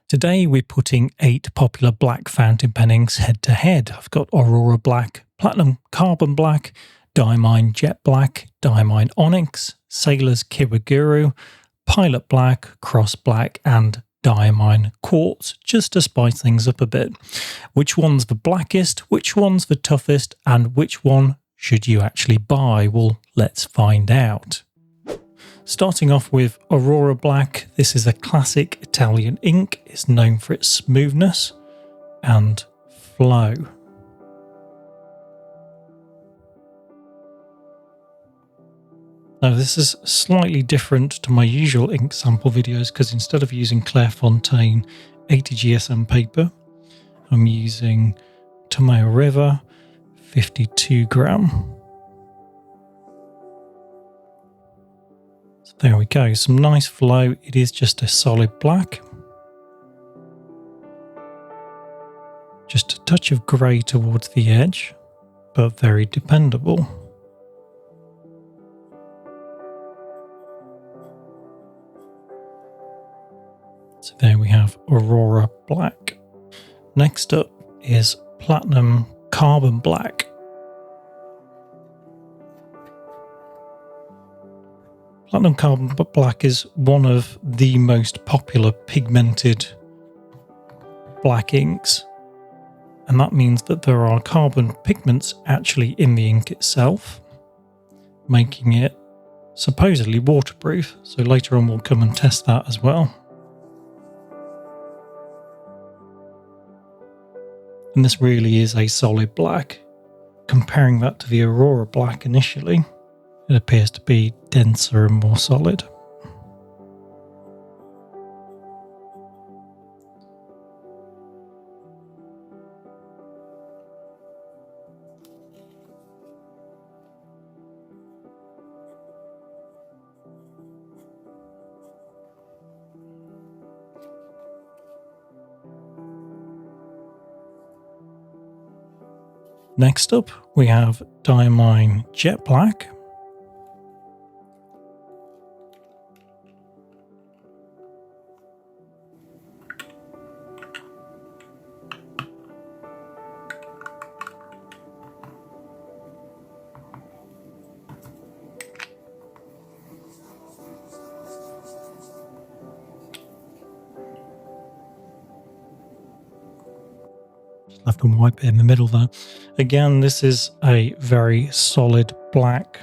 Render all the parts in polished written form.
Today we're putting 8 popular black fountain pen inks head to head. I've got Aurora Black, Platinum Carbon Black, Diamine Jet Black, Diamine Onyx, Sailor's Kiwaguro, Pilot Black, Cross Black and Diamine Quartz, just to spice things up a bit. Which one's the blackest, which one's the toughest, and which one should you actually buy? Well, let's find out. Starting off with Aurora Black, this is a classic Italian ink. It's known for its smoothness and flow. Now this is slightly different to my usual ink sample videos because instead of using Clairefontaine 80 GSM paper, I'm using Tomoe River 52 gram. There we go, some nice flow. It is just a solid black. Just a touch of grey towards the edge, but very dependable. So there we have Aurora Black. Next up is Platinum Carbon Black. Platinum Carbon Black is one of the most popular pigmented black inks, and that means that there are carbon pigments actually in the ink itself, making it supposedly waterproof. So later on we'll come and test that as well. And this really is a solid black. Comparing that to the Aurora Black initially, it appears to be denser and more solid. Next up, we have Diamine Jet Black. Left and white bit in the middle there. Again, this is a very solid black.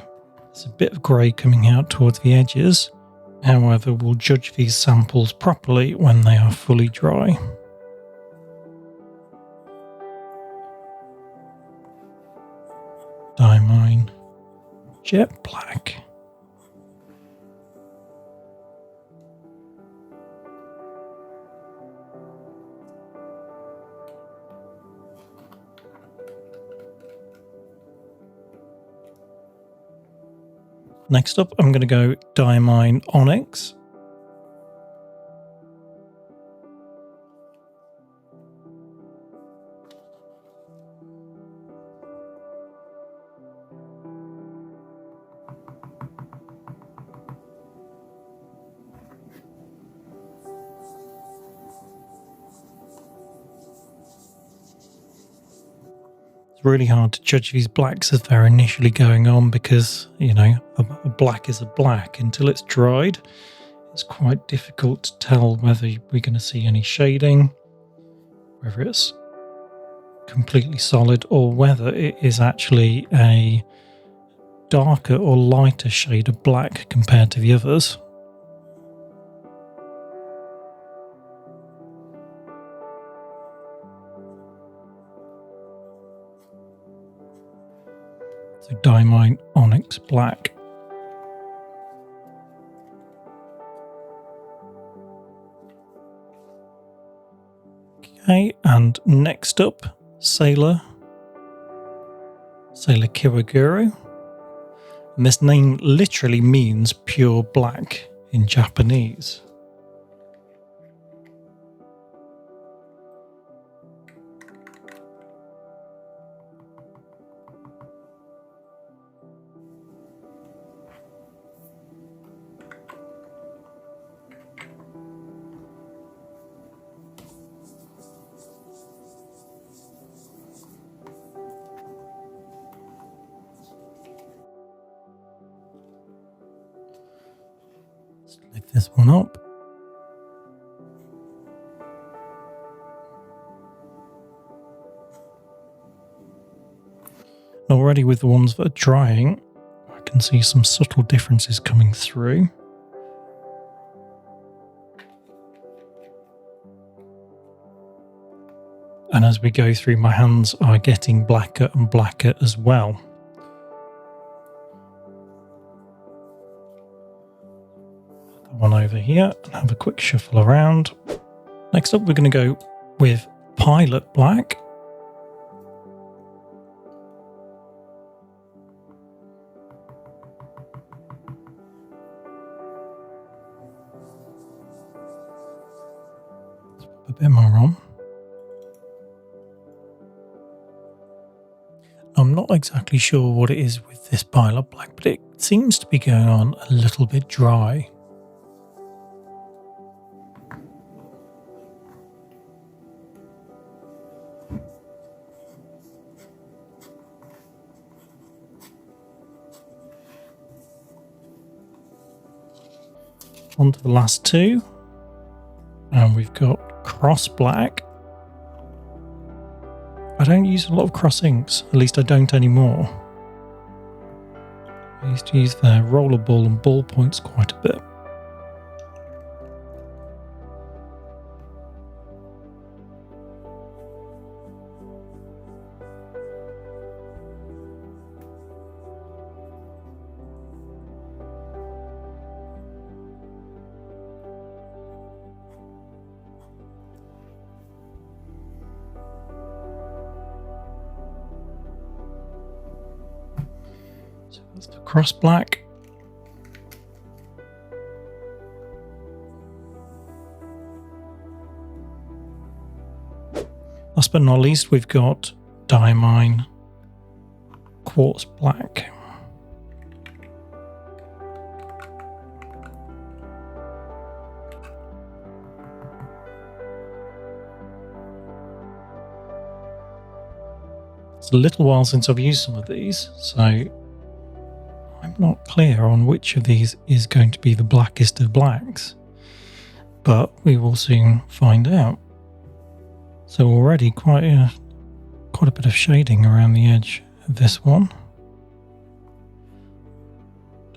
There's a bit of grey coming out towards the edges. However, we'll judge these samples properly when they are fully dry. Diamine Jet Black. Next up, I'm going to go Diamine Onyx. It's really hard to judge these blacks as they're initially going on because, you know, a black is a black. Until it's dried, it's quite difficult to tell whether we're going to see any shading, whether it's completely solid or whether it is actually a darker or lighter shade of black compared to the others. So Diamine Onyx Black. Okay, and next up, Sailor Kiwaguro. And this name literally means pure black in Japanese. Lift this one up. Already with the ones that are drying, I can see some subtle differences coming through. And as we go through, my hands are getting blacker and blacker as well. Put that one over here and have a quick shuffle around. Next up, we're going to go with Pilot Black. A bit more on. I'm not exactly sure what it is with this Pilot Black, but it seems to be going on a little bit dry. On to the last two, and we've got Cross Black. I don't use a lot of cross inks, at least I don't anymore. I used to use the rollerball and ballpoints quite a bit. So that's the Cross Black. Last but not least, we've got Diamine Quartz Black. It's a little while since I've used some of these, so I'm not clear on which of these is going to be the blackest of blacks, but we will soon find out. So already quite a bit of shading around the edge of this one.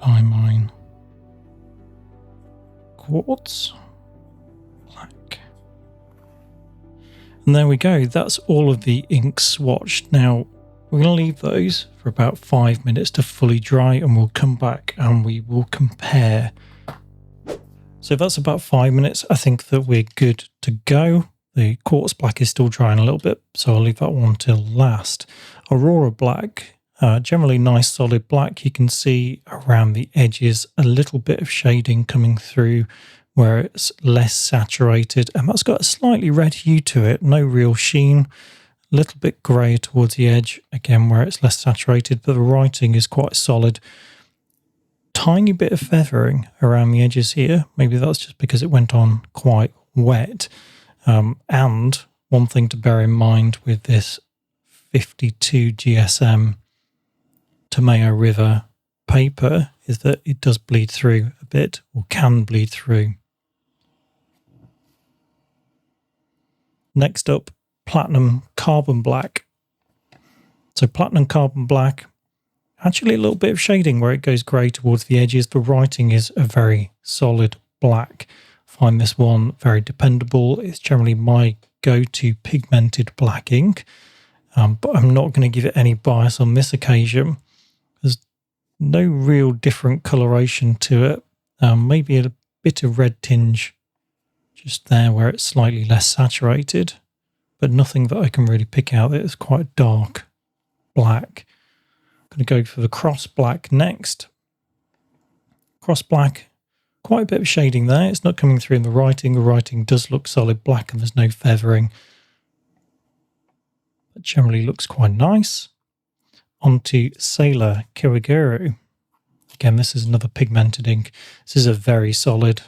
Diamine Quartz Black. And there we go. That's all of the inks swatched. Now we're going to leave those for about 5 minutes to fully dry, and we'll come back and we will compare. So that's about 5 minutes. I think that we're good to go. The Quartz Black is still drying a little bit, so I'll leave that one till last. Aurora Black, generally nice solid black. You can see around the edges a little bit of shading coming through where it's less saturated, and that's got a slightly red hue to it, no real sheen. A little bit grey towards the edge, again where it's less saturated, but the writing is quite solid. Tiny bit of feathering around the edges here. Maybe that's just because it went on quite wet. And one thing to bear in mind with this 52 GSM Tomeo River paper is that it does bleed through a bit, or can bleed through. Next up, Platinum Carbon Black. So Platinum Carbon Black, actually a little bit of shading where it goes grey towards the edges. The writing is a very solid black. Find this one very dependable. It's generally my go-to pigmented black ink, but I'm not going to give it any bias on this occasion. There's no real different coloration to it. Maybe a bit of red tinge just there where it's slightly less saturated, but nothing that I can really pick out that is quite dark black. I'm going to go for the Cross Black next. Cross Black, quite a bit of shading there. It's not coming through in the writing. The writing does look solid black and there's no feathering. But generally looks quite nice. On to Sailor Kiwaguro. Again, this is another pigmented ink. This is a very solid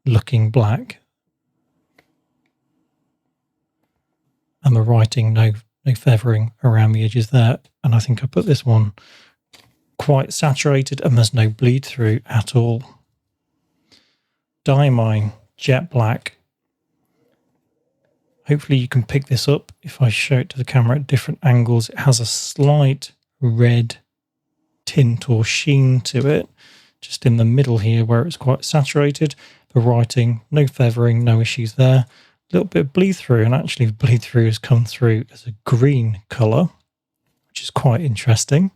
looking black. And the writing, no feathering around the edges there. And I think I put this one quite saturated and there's no bleed through at all. Diamine Jet Black. Hopefully you can pick this up if I show it to the camera at different angles. It has a slight red tint or sheen to it, just in the middle here where it's quite saturated. The writing, no feathering, no issues there. A little bit of bleed through, and actually the bleed through has come through as a green colour, which is quite interesting.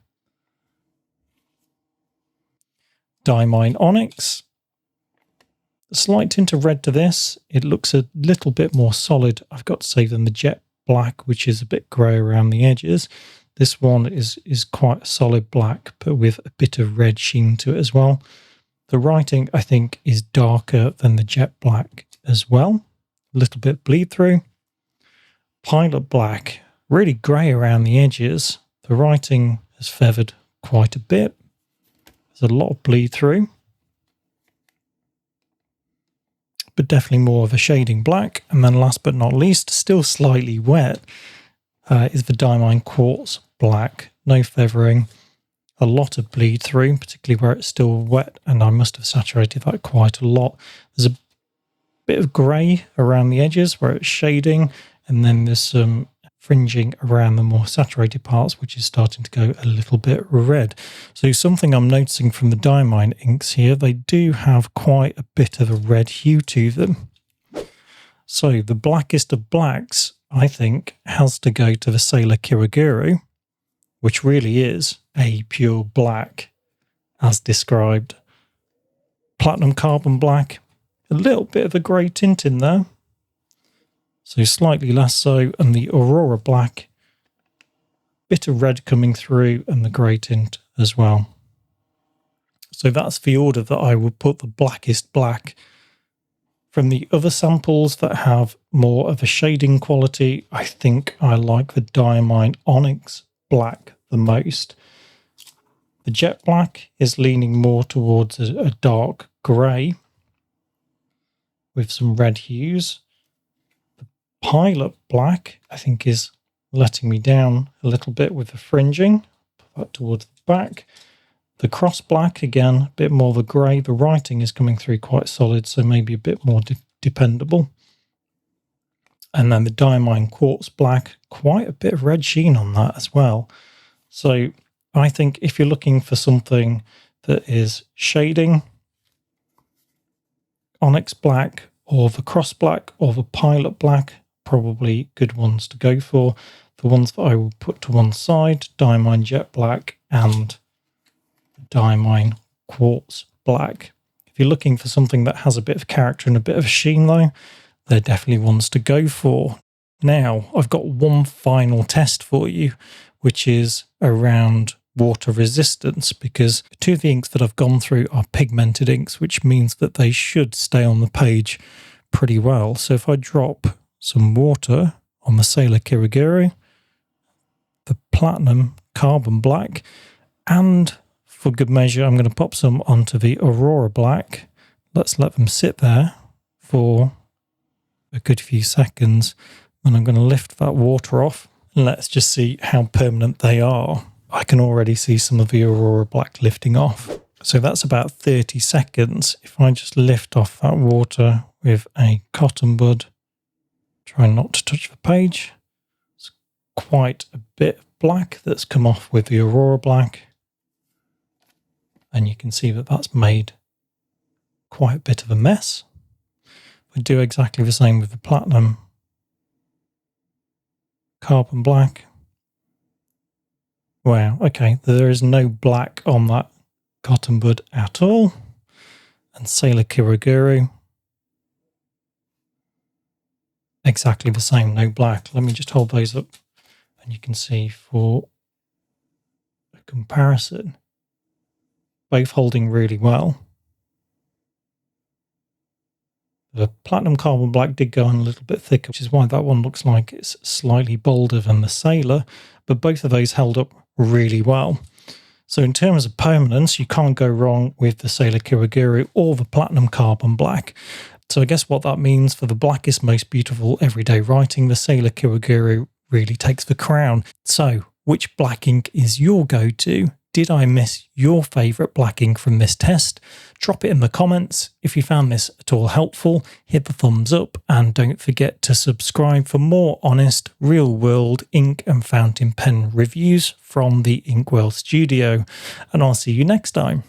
Diamine Onyx. A slight tint of red to this. It looks a little bit more solid, I've got to say, than the Jet Black, which is a bit grey around the edges. This one is quite a solid black, but with a bit of red sheen to it as well. The writing, I think, is darker than the Jet Black as well. A little bit bleed through. Pilot Black, really grey around the edges. The writing has feathered quite a bit. There's a lot of bleed through, but definitely more of a shading black. And then last but not least, still slightly wet, is the Diamine Quartz Black. No feathering, a lot of bleed through, particularly where it's still wet, and I must have saturated that quite a lot. There's a bit of grey around the edges where it's shading, and then there's some fringing around the more saturated parts, which is starting to go a little bit red. So something I'm noticing from the Diamine inks here, they do have quite a bit of a red hue to them. So the blackest of blacks, I think, has to go to the Sailor Kiwaguro, which really is a pure black as described. Platinum Carbon Black, a little bit of a grey tint in there, so slightly less so, and the Aurora Black, bit of red coming through, and the grey tint as well. So that's the order that I would put the blackest black. From the other samples that have more of a shading quality, I think I like the Diamine Onyx Black the most. The Jet Black is leaning more towards a dark grey with some red hues. The Pilot Black, I think, is letting me down a little bit with the fringing. Put that towards the back. The Cross Black, again, a bit more of a grey. The writing is coming through quite solid, so maybe a bit more dependable. And then the Diamine Quartz Black, quite a bit of red sheen on that as well. So I think if you're looking for something that is shading, Onyx Black or the Cross Black or the Pilot Black, probably good ones to go for. The ones that I will put to one side, Diamine Jet Black and Diamine Quartz Black. If you're looking for something that has a bit of character and a bit of sheen though, they're definitely ones to go for. Now, I've got one final test for you, which is around water resistance, because two of the inks that I've gone through are pigmented inks, which means that they should stay on the page pretty well. So if I drop some water on the Sailor Kiwaguro, the Platinum Carbon Black, and for good measure, I'm going to pop some onto the Aurora Black. Let's let them sit there for a good few seconds. And I'm going to lift that water off. And let's just see how permanent they are. I can already see some of the Aurora Black lifting off. So that's about 30 seconds. If I just lift off that water with a cotton bud, try not to touch the page. It's quite a bit of black that's come off with the Aurora Black. And you can see that that's made quite a bit of a mess. We do exactly the same with the Platinum Carbon Black. Wow, okay, there is no black on that cotton bud at all. And Sailor Kiwaguro, exactly the same, no black. Let me just hold those up and you can see for a comparison, both holding really well. The Platinum Carbon Black did go on a little bit thicker, which is why that one looks like it's slightly bolder than the Sailor, but both of those held up really well. So in terms of permanence, you can't go wrong with the Sailor Kiwaguro or the Platinum Carbon Black. So I guess what that means for the blackest, most beautiful everyday writing, the Sailor Kiwaguro really takes the crown. So which black ink is your go-to? did I miss your favourite black ink from this test? Drop it in the comments. If you found this at all helpful, hit the thumbs up and don't forget to subscribe for more honest, real-world ink and fountain pen reviews from the Inkwell studio. And I'll see you next time.